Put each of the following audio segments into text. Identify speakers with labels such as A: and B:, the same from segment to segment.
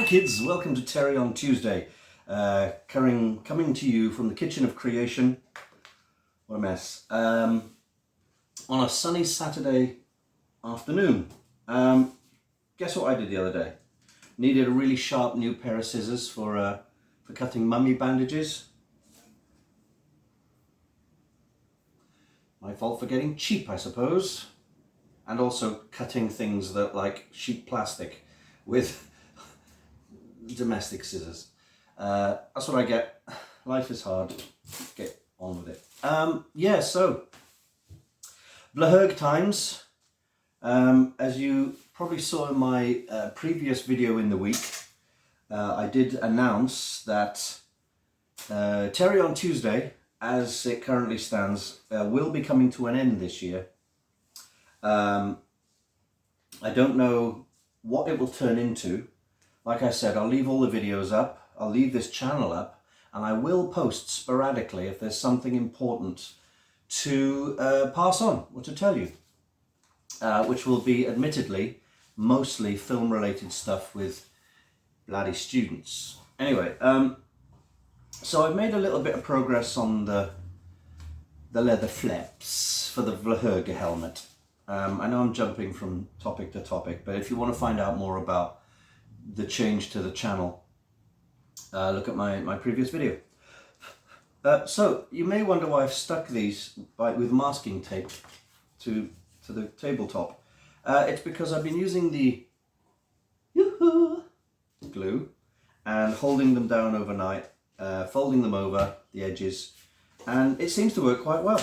A: kids, welcome to Terry on Tuesday. Coming to you from the kitchen of creation. What a mess. On a sunny Saturday afternoon. Guess what I did the other day? Needed a really sharp new pair of scissors for cutting mummy bandages. My fault for getting cheap, I suppose. And also cutting things that like sheet plastic with domestic scissors. That's what I get. Life is hard. Get on with it. Yeah, so Blahurg times. As you probably saw in my previous video in the week, I did announce that Terry on Tuesday, as it currently stands, will be coming to an end this year. I don't know what it will turn into. Like I said, I'll leave all the videos up, I'll leave this channel up, and I will post sporadically if there's something important to pass on or to tell you, which will be admittedly mostly film related stuff with bloody students. Anyway, so I've made a little bit of progress on the leather flaps for the Blahurg helmet. I know I'm jumping from topic to topic, but if you want to find out more about the change to the channel, look at my previous video. So you may wonder why I've stuck these with masking tape to the tabletop. It's because I've been using the glue and holding them down overnight, folding them over the edges, and it seems to work quite well.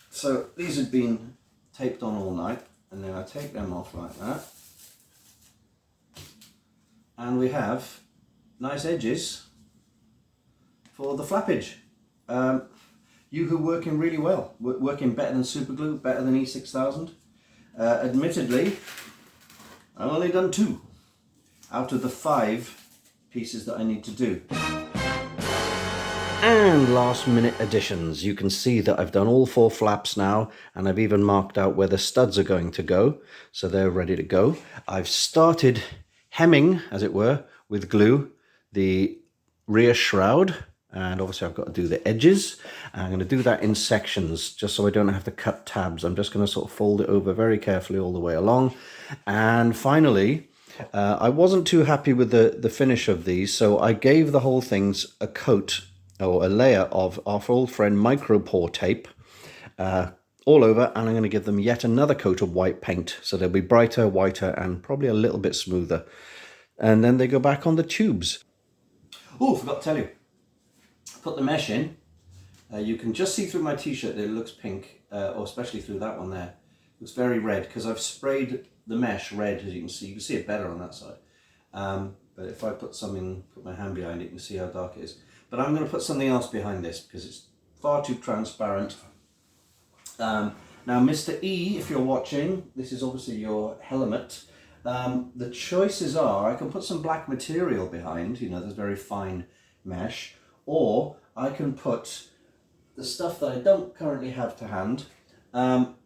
A: So these have been taped on all night, and then I take them off like that. And we have nice edges for the flappage. You who working really well, working better than super glue, better than E6000. Admittedly, I've only done 2 out of the 5 pieces that I need to do. And last minute additions. You can see that I've done all 4 flaps now, and I've even marked out where the studs are going to go, so they're ready to go. I've started hemming, as it were, with glue, the rear shroud, and obviously I've got to do the edges. I'm going to do that in sections, just so I don't have to cut tabs. I'm just going to sort of fold it over very carefully all the way along. And finally, I wasn't too happy with the finish of these, so I gave the whole things a coat, or a layer of our old friend micro pour tape all over, and I'm going to give them yet another coat of white paint, so they'll be brighter, whiter, and probably a little bit smoother. And then they go back on the tubes. Oh, forgot to tell you, put the mesh in. You can just see through my t-shirt that it looks pink, or especially through that one there. It looks very red because I've sprayed the mesh red, as you can see. You can see it better on that side. But if I put my hand behind it, you can see how dark it is. But I'm going to put something else behind this because it's far too transparent. Now, Mr. E, if you're watching, this is obviously your helmet. The choices are, I can put some black material behind, you know, there's very fine mesh, or I can put the stuff that I don't currently have to hand,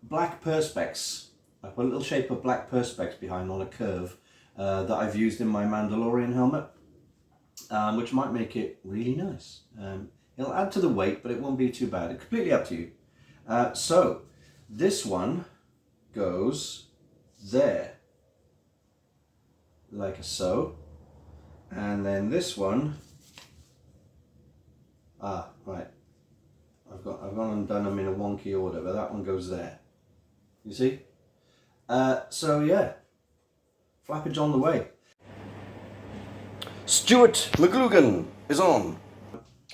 A: black perspex. I put a little shape of black perspex behind on a curve that I've used in my Mandalorian helmet. Which might make it really nice. It'll add to the weight, but it won't be too bad. It's completely up to you. So this one goes there, like so, and then this one. Right. I've gone and done them in a wonky order, but that one goes there. You see? So yeah, flappage on the way. Stuart McGlugan is on.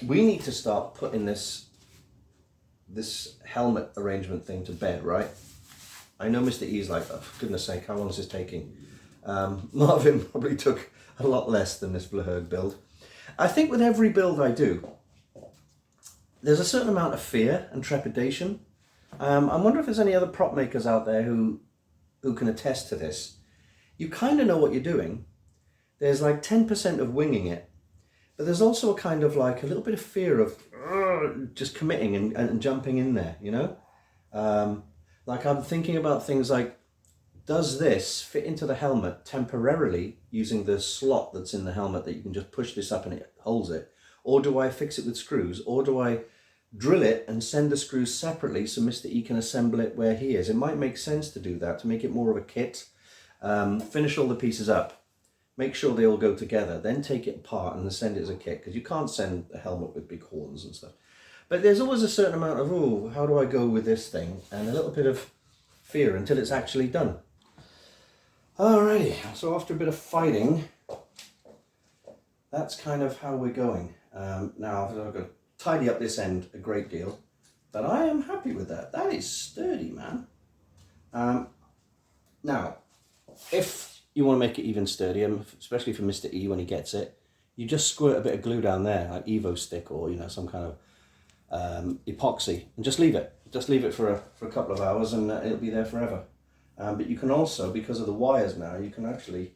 A: We need to start putting this helmet arrangement thing to bed, right? I know Mr. E's like, oh, for goodness sake, how long is this taking? Marvin probably took a lot less than this Blahurg build. I think with every build I do, there's a certain amount of fear and trepidation. I wonder if there's any other prop makers out there who can attest to this. You kind of know what you're doing. There's like 10% of winging it, but there's also a kind of like a little bit of fear of just committing and jumping in there, you know? Like I'm thinking about things like does this fit into the helmet temporarily using the slot that's in the helmet that you can just push this up and it holds it? Or do I fix it with screws? Or do I drill it and send the screws separately so Mr. E can assemble it where he is? It might make sense to do that, to make it more of a kit. Finish all the pieces up, make sure they all go together, then take it apart and then send it as a kit, because you can't send a helmet with big horns and stuff. But there's always a certain amount of, oh, how do I go with this thing? And a little bit of fear until it's actually done. Alrighty, so after a bit of fighting, that's kind of how we're going. Now I've got to tidy up this end a great deal, but I am happy with that. That is sturdy, man. Now, if you want to make it even sturdier, especially for Mr. E when he gets it, you just squirt a bit of glue down there, like Evo stick or, you know, some kind of epoxy, and just leave it. Just leave it for a couple of hours and it'll be there forever. But you can also, because of the wires now, you can actually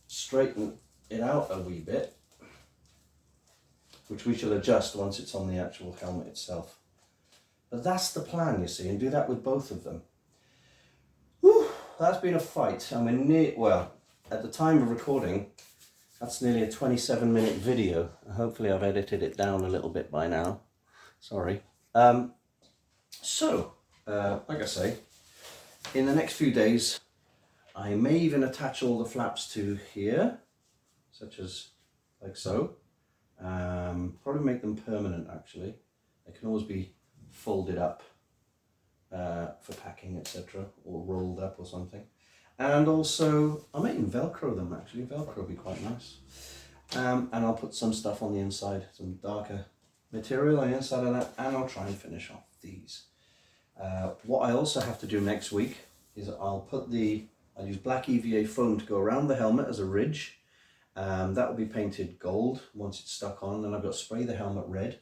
A: straighten it out a wee bit, which we shall adjust once it's on the actual helmet itself. But that's the plan, you see, and do that with both of them. Whew, that's been a fight. I mean, well, at the time of recording, that's nearly a 27-minute video. Hopefully I've edited it down a little bit by now. Sorry. Like I say, in the next few days, I may even attach all the flaps to here, such as like so. Probably make them permanent, actually. They can always be folded up for packing, etc., or rolled up or something. And also, I might even Velcro them, actually. Velcro would be quite nice. And I'll put some stuff on the inside, some darker material on the inside of that, and I'll try and finish off these. What I also have to do next week is I'll use black EVA foam to go around the helmet as a ridge. That will be painted gold once it's stuck on, and I've got to spray the helmet red.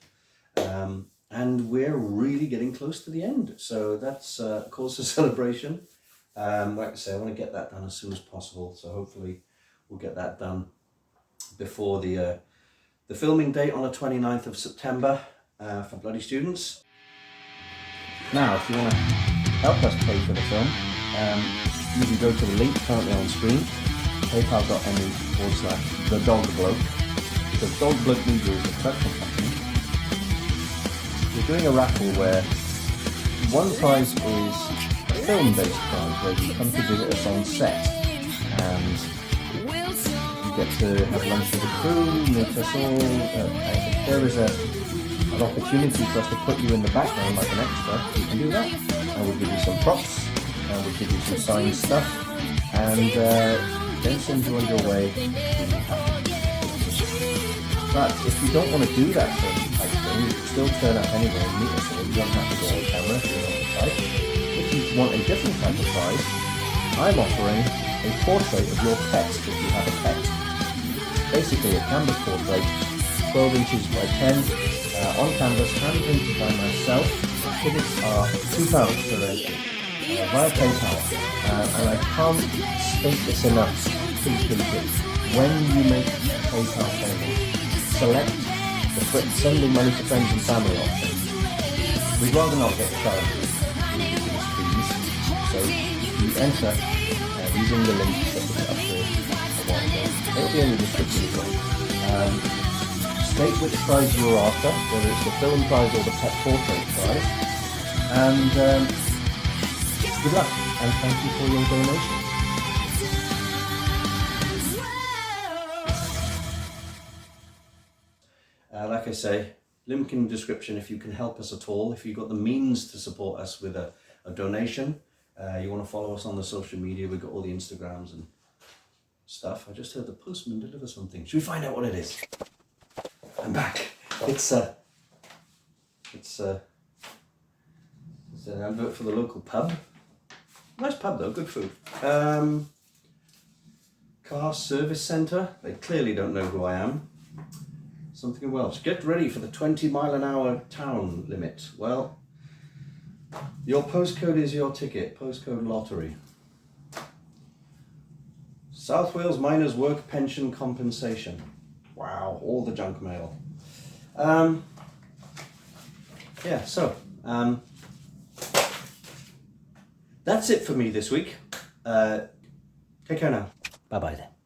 A: And we're really getting close to the end, so that's cause for celebration. Like I say, I want to get that done as soon as possible, so hopefully we'll get that done before the filming date on the 29th of September for Bloody Students. Now, if you want to help us pay for the film, you can go to the link currently on screen, paypal.me/thedogblog, because Dogbloke Media is a production company. We're doing a raffle where one prize is a film-based prize where you come to visit us on set and you get to have lunch with the crew, meet us all. There is an opportunity for us to put you in the background like an extra. You can do that. And we'll give you some props, and we'll give you some signed stuff, and then send you on your way. But if you don't want to do that sort of type thing, you can still turn up anyway and meet us all. You don't have to go on camera if you're not the type. If you want a different type of prize, I'm offering a portrait of your pet if you have a pet. Basically a canvas portrait, 12 inches by 10, on canvas, hand painted by myself. Tickets are £2 for it, via PayPal. And I can't state this enough, please. When you make a PayPal payment, select the sending money to friends and family option. We'd rather not get charged with these fees, so if you enter using the link that was up there a while ago, it'll be in the description as well. State which prize you're after, whether it's the film prize or the pet portrait prize, and good luck, and thank you for your donation. Like I say, link in the description if you can help us at all. If you've got the means to support us with a donation, you want to follow us on the social media, we've got all the Instagrams and stuff. I just heard the postman deliver something. Should we find out what it is? I'm back. It's an advert for the local pub. Nice pub though, good food. Car service centre. They clearly don't know who I am. Something in Welsh. Get ready for the 20-mile-an-hour town limit. Well, your postcode is your ticket. Postcode lottery. South Wales Miners Work Pension Compensation. Wow, all the junk mail. Yeah, so that's it for me this week. Take care now. Bye-bye then.